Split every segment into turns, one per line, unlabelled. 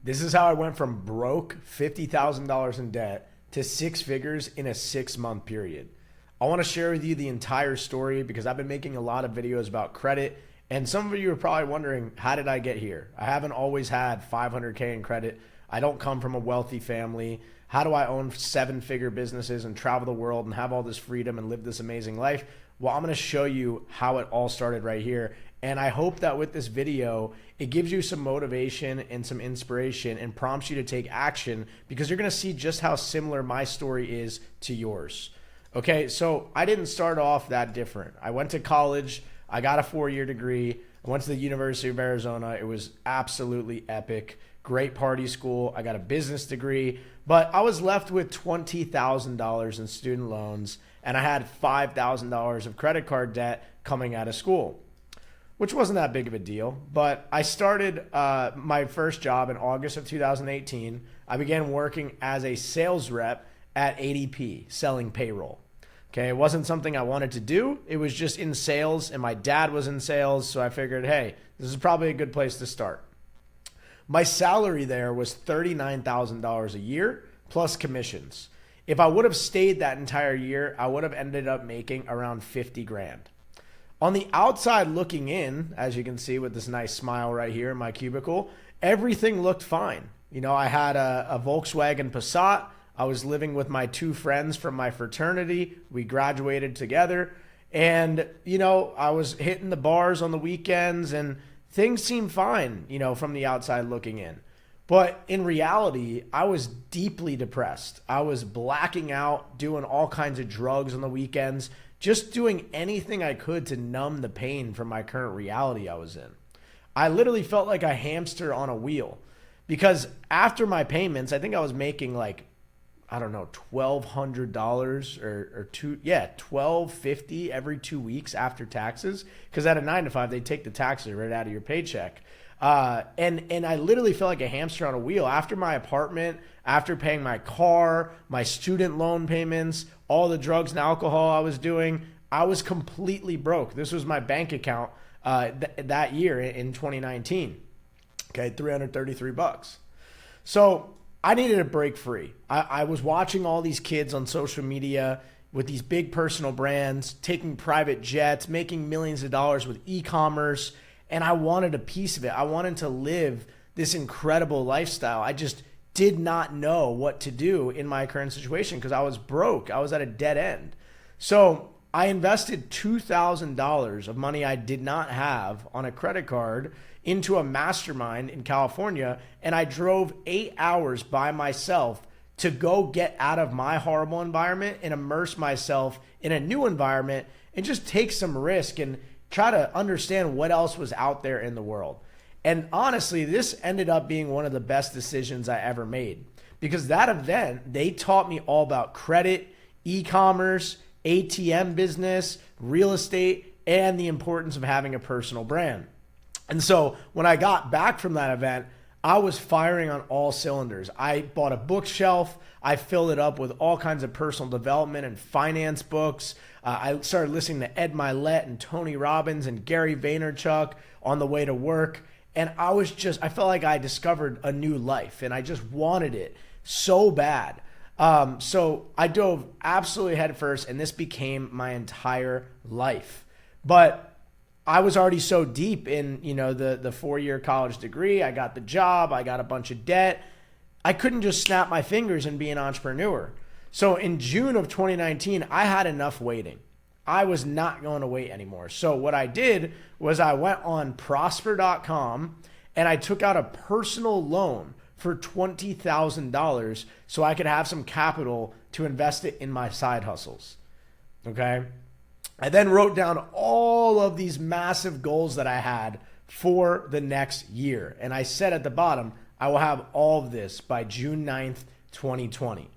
This is how I went from broke, $50,000 in debt, to six figures in a 6-month period. I want to share with you the entire story because I've been making a lot of videos about credit, and some of you are probably wondering, how did I get here? I haven't always had 500K in credit. I don't come from a wealthy family. How do I own 7-figure businesses and travel the world and have all this freedom and live this amazing life? Well, I'm going to show you how it all started right here. And I hope that with this video, it gives you some motivation and some inspiration and prompts you to take action, because you're going to see just how similar my story is to yours. Okay, so I didn't start off that different. I went to college. I got a 4-year degree. I went to the University of Arizona. It was absolutely epic. Great party school. I got a business degree, but I was left with $20,000 in student loans, and I had $5,000 of credit card debt coming out of school, which wasn't that big of a deal. But I started my first job in August of 2018. I began working as a sales rep at ADP, selling payroll. Okay, it wasn't something I wanted to do. It was just in sales, and my dad was in sales, so I figured, hey, this is probably a good place to start. My salary there was $39,000 a year plus commissions. If I would have stayed that entire year, I would have ended up making around 50 grand. On the outside looking in, as you can see with this nice smile right here in my cubicle, everything looked fine. You know, I had a Volkswagen Passat. I was living with my 2 friends from my fraternity. We graduated together, and, you know, I was hitting the bars on the weekends, and things seemed fine, you know, from the outside looking in. But in reality, I was deeply depressed. I was blacking out, doing all kinds of drugs on the weekends, just doing anything I could to numb the pain from my current reality I was in. I literally felt like a hamster on a wheel, because after my payments, I think I was making like, I don't know, $1,200 or $1,250 every 2 weeks after taxes. Because at a 9-to-5, they take the taxes right out of your paycheck. And I literally felt like a hamster on a wheel. After my apartment, after paying my car, my student loan payments, all the drugs and alcohol I was doing, I was completely broke. This was my bank account that year in 2019. Okay, $333. So I needed to break free. I was watching all these kids on social media with these big personal brands, taking private jets, making millions of dollars with e-commerce, and I wanted a piece of it. I wanted to live this incredible lifestyle. I just did not know what to do in my current situation because I was broke. I was at a dead end. So I invested $2,000 of money I did not have on a credit card into a mastermind in California, and I drove 8 hours by myself to go get out of my horrible environment and immerse myself in a new environment and just take some risk and try to understand what else was out there in the world. And honestly, this ended up being one of the best decisions I ever made, because that event, they taught me all about credit, e-commerce, ATM business, real estate, and the importance of having a personal brand. And so when I got back from that event, I was firing on all cylinders. I bought a bookshelf. I filled it up with all kinds of personal development and finance books. I started listening to Ed Mylett and Tony Robbins and Gary Vaynerchuk on the way to work. And I felt like I discovered a new life, and I just wanted it so bad. So I dove absolutely headfirst, and this became my entire life. But I was already so deep in, you know, the 4-year college degree. I got the job. I got a bunch of debt. I couldn't just snap my fingers and be an entrepreneur. So in June of 2019, I had enough waiting. I was not going to wait anymore. So what I did was I went on prosper.com and I took out a personal loan for $20,000 so I could have some capital to invest it in my side hustles. Okay. I then wrote down all of these massive goals that I had for the next year. And I said at the bottom, I will have all of this by June 9th, 2020.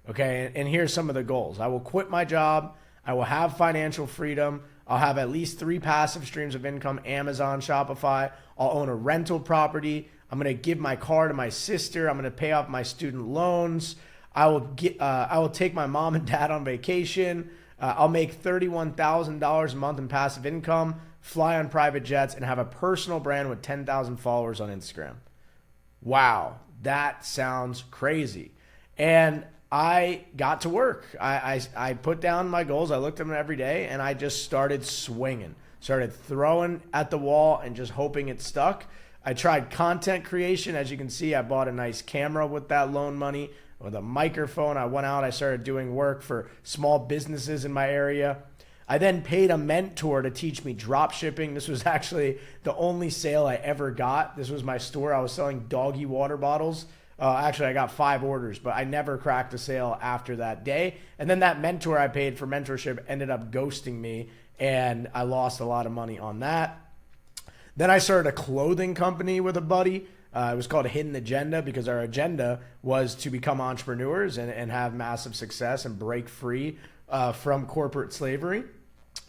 Okay. And here's some of the goals. I will quit my job. I will have financial freedom. I'll have at least 3 passive streams of income, Amazon, Shopify. I'll own a rental property. I'm going to give my car to my sister. I'm going to pay off my student loans. I will take my mom and dad on vacation. I'll make $31,000 a month in passive income, fly on private jets, and have a personal brand with 10,000 followers on Instagram. Wow. that sounds crazy. And I got to work. I put down my goals. I looked at them every day, and I just started swinging, started throwing at the wall and just hoping it stuck. I tried content creation. As you can see, I bought a nice camera with that loan money, with a microphone. I went out, I started doing work for small businesses in my area. I then paid a mentor to teach me drop shipping. This was actually the only sale I ever got. This was my store. I was selling doggy water bottles. Actually, I got 5 orders, but I never cracked a sale after that day. And then that mentor I paid for mentorship ended up ghosting me, and I lost a lot of money on that. Then I started a clothing company with a buddy. It was called Hidden Agenda, because our agenda was to become entrepreneurs and have massive success and break free from corporate slavery.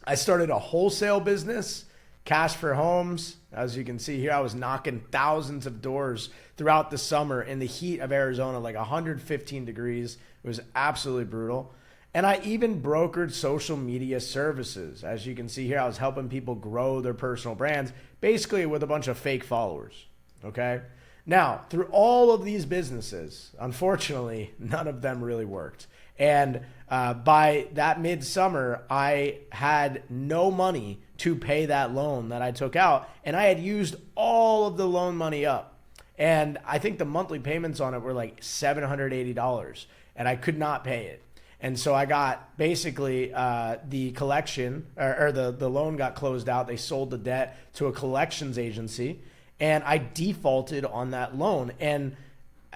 I started a wholesale business, Cash for Homes. As you can see here, I was knocking thousands of doors throughout the summer in the heat of Arizona, like 115 degrees. It was absolutely brutal. And I even brokered social media services. As you can see here, I was helping people grow their personal brands, basically with a bunch of fake followers. Okay. Now, through all of these businesses, unfortunately, none of them really worked. And by that midsummer, I had no money to pay that loan that I took out. And I had used all of the loan money up. And I think the monthly payments on it were like $780. And I could not pay it. And so I got basically the collection or the loan got closed out. They sold the debt to a collections agency, and I defaulted on that loan. And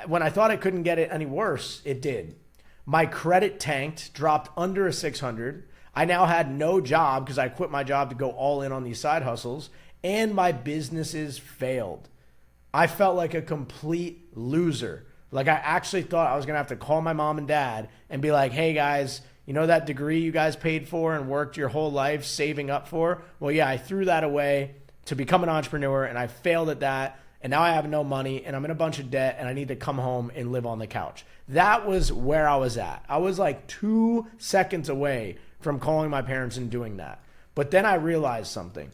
when I thought I couldn't get it any worse, it did. My credit tanked, dropped under a 600. I now had no job because I quit my job to go all in on these side hustles, and my businesses failed. I felt like a complete loser. Like, I actually thought I was going to have to call my mom and dad and be like, hey guys, you know that degree you guys paid for and worked your whole life saving up for? Well, yeah, I threw that away to become an entrepreneur, and I failed at that. And now I have no money, and I'm in a bunch of debt, and I need to come home and live on the couch. That was where I was at. I was like 2 seconds away from calling my parents and doing that. But then I realized something.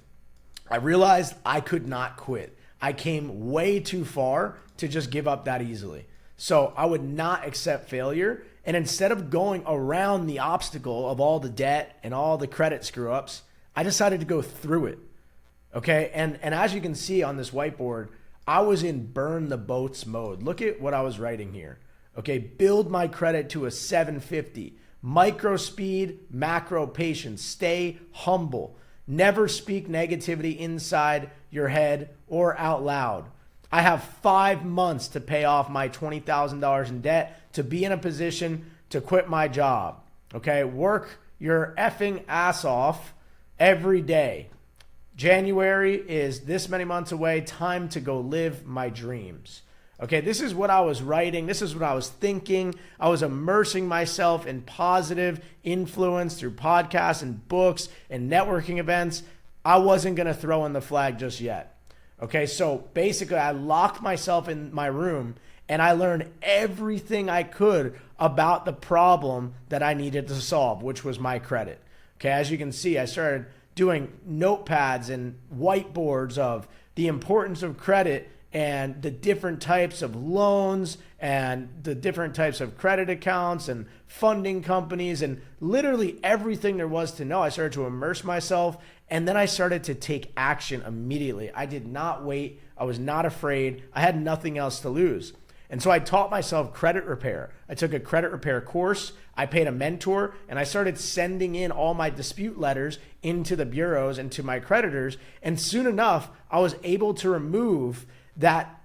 I realized I could not quit. I came way too far to just give up that easily. So I would not accept failure. And instead of going around the obstacle of all the debt and all the credit screw ups, I decided to go through it. Okay. And as you can see on this whiteboard, I was in burn the boats mode. Look at what I was writing here. Okay. Build my credit to a 750. Micro speed, macro patience. Stay humble. Never speak negativity inside your head or out loud. I have 5 months to pay off my $20,000 in debt to be in a position to quit my job. Okay, work your effing ass off every day. January is this many months away. Time to go live my dreams. Okay, this is what I was writing. This is what I was thinking. I was immersing myself in positive influence through podcasts and books and networking events. I wasn't going to throw in the flag just yet. Okay, so basically I locked myself in my room and I learned everything I could about the problem that I needed to solve, which was my credit. Okay, as you can see, I started doing notepads and whiteboards of the importance of credit and the different types of loans and the different types of credit accounts and funding companies and literally everything there was to know. I started to immerse myself, and then I started to take action immediately. I did not wait. I was not afraid. I had nothing else to lose. And so I taught myself credit repair. I took a credit repair course. I paid a mentor, and I started sending in all my dispute letters into the bureaus and to my creditors. And soon enough, I was able to remove that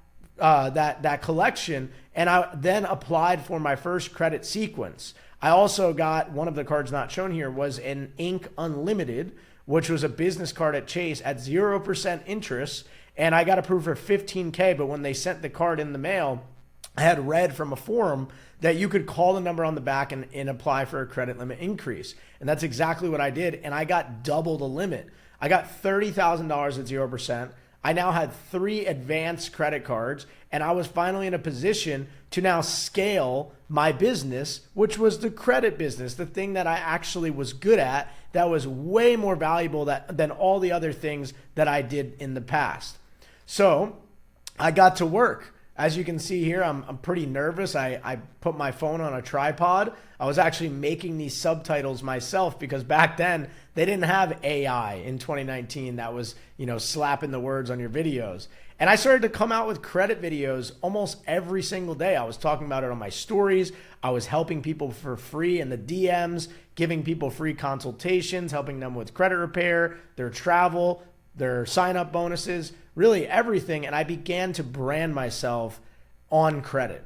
collection, and I then applied for my first credit sequence. I also got, one of the cards not shown here was an Inc. Unlimited, which was a business card at Chase at 0% interest, and I got approved for $15K. But when they sent the card in the mail, I had read from a forum that you could call the number on the back and apply for a credit limit increase. And that's exactly what I did. And I got double the limit. I got $30,000 at 0%. I now had 3 advanced credit cards, and I was finally in a position to now scale my business, which was the credit business, the thing that I actually was good at, that was way more valuable than all the other things that I did in the past. So I got to work. As you can see here, I'm pretty nervous. I put my phone on a tripod. I was actually making these subtitles myself because back then they didn't have AI in 2019 that was, slapping the words on your videos. And I started to come out with credit videos almost every single day. I was talking about it on my stories. I was helping people for free in the DMs, giving people free consultations, helping them with credit repair, their travel, their sign-up bonuses, really everything. And I began to brand myself on credit,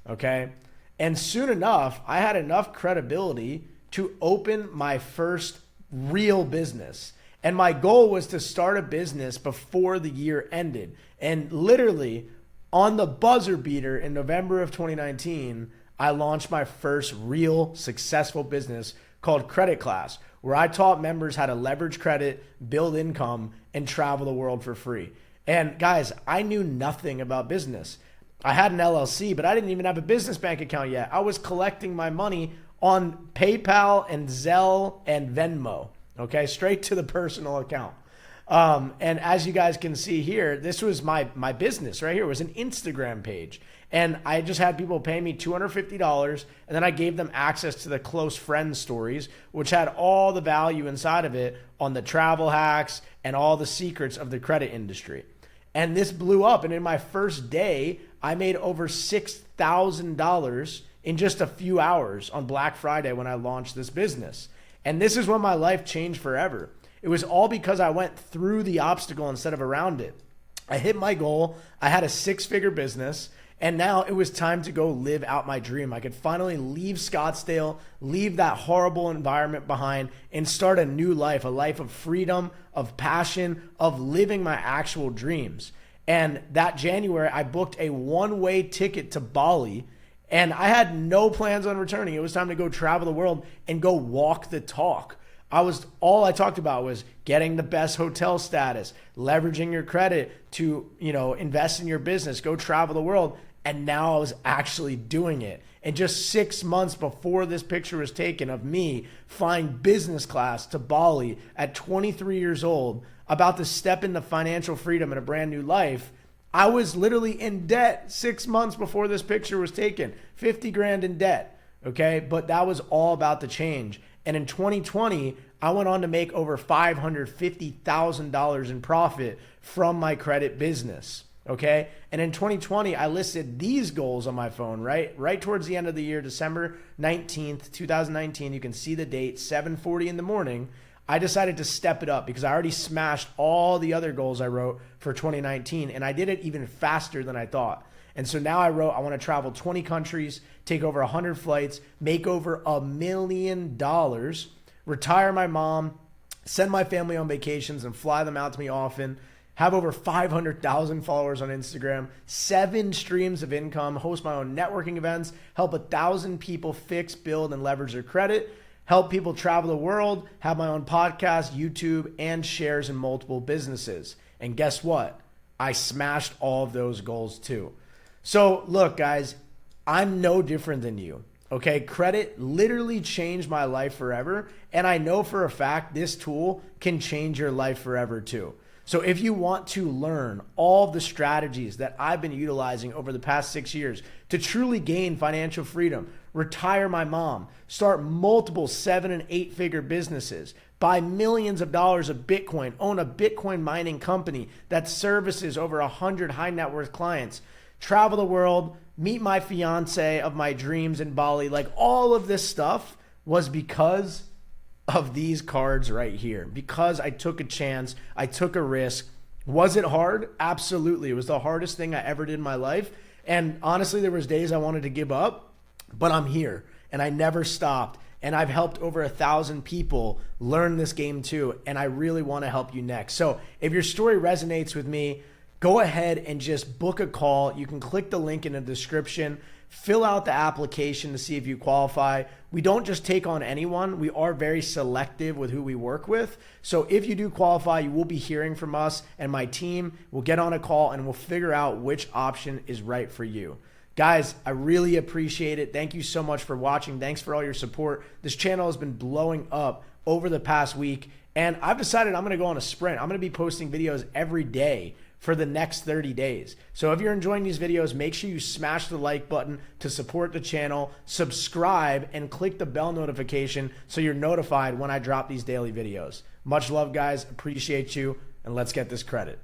okay? And soon enough, I had enough credibility to open my first real business. And my goal was to start a business before the year ended. And literally on the buzzer beater in November of 2019, I launched my first real successful business called Credit Class, where I taught members how to leverage credit, build income, and travel the world for free. And guys, I knew nothing about business. I had an LLC, but I didn't even have a business bank account yet. I was collecting my money on PayPal and Zelle and Venmo. Okay, straight to the personal account. And as you guys can see here, this was my business right here. It was an Instagram page. And I just had people pay me $250, and then I gave them access to the close friends stories, which had all the value inside of it on the travel hacks and all the secrets of the credit industry. And this blew up. And in my first day, I made over $6,000 in just a few hours on Black Friday when I launched this business. And this is when my life changed forever. It was all because I went through the obstacle instead of around it. I hit my goal. I had a 6-figure business, and now it was time to go live out my dream. I could finally leave Scottsdale, leave that horrible environment behind, and start a new life, a life of freedom, of passion, of living my actual dreams. And that January, I booked a one-way ticket to Bali, and I had no plans on returning. It was time to go travel the world and go walk the talk. All I talked about was getting the best hotel status, leveraging your credit to, invest in your business, go travel the world. And now I was actually doing it. And just 6 months before this picture was taken of me flying business class to Bali at 23 years old, about to step into financial freedom and a brand new life, I was literally in debt 6 months before this picture was taken, 50 grand in debt. Okay. But that was all about the change. And in 2020, I went on to make over $550,000 in profit from my credit business. Okay. And in 2020, I listed these goals on my phone, right towards the end of the year, December 19th, 2019. You can see the date, 7:40 in the morning. I decided to step it up because I already smashed all the other goals I wrote for 2019, and I did it even faster than I thought. And so now I wrote, I want to travel 20 countries, take over 100 flights, make over $1 million, retire my mom, send my family on vacations and fly them out to me often, have over 500,000 followers on Instagram, 7 streams of income, host my own networking events, help 1,000 people fix, build, and leverage their credit, help people travel the world, have my own podcast, YouTube, and shares in multiple businesses. And guess what? I smashed all of those goals too. So look, guys, I'm no different than you. Okay, credit literally changed my life forever. And I know for a fact this tool can change your life forever too. So if you want to learn all of the strategies that I've been utilizing over the past 6 years to truly gain financial freedom, retire my mom, start multiple 7- and 8-figure businesses, buy millions of dollars of Bitcoin, own a Bitcoin mining company that services over 100 high net worth clients, travel the world, meet my fiance of my dreams in Bali, like all of this stuff was because of these cards right here, because I took a chance, I took a risk. Was it hard? Absolutely. It was the hardest thing I ever did in my life. And honestly, there was days I wanted to give up, but I'm here and I never stopped. And I've helped over 1,000 people learn this game too. And I really want to help you next. So if your story resonates with me, go ahead and just book a call. You can click the link in the description, fill out the application to see if you qualify. We don't just take on anyone. We are very selective with who we work with. So if you do qualify, you will be hearing from us and my team. We'll get on a call and we'll figure out which option is right for you. Guys, I really appreciate it. Thank you so much for watching. Thanks for all your support. This channel has been blowing up over the past week, and I've decided I'm going to go on a sprint. I'm going to be posting videos every day for the next 30 days. So if you're enjoying these videos, make sure you smash the like button to support the channel, subscribe, and click the bell notification so you're notified when I drop these daily videos. Much love, guys. Appreciate you, and let's get this credit.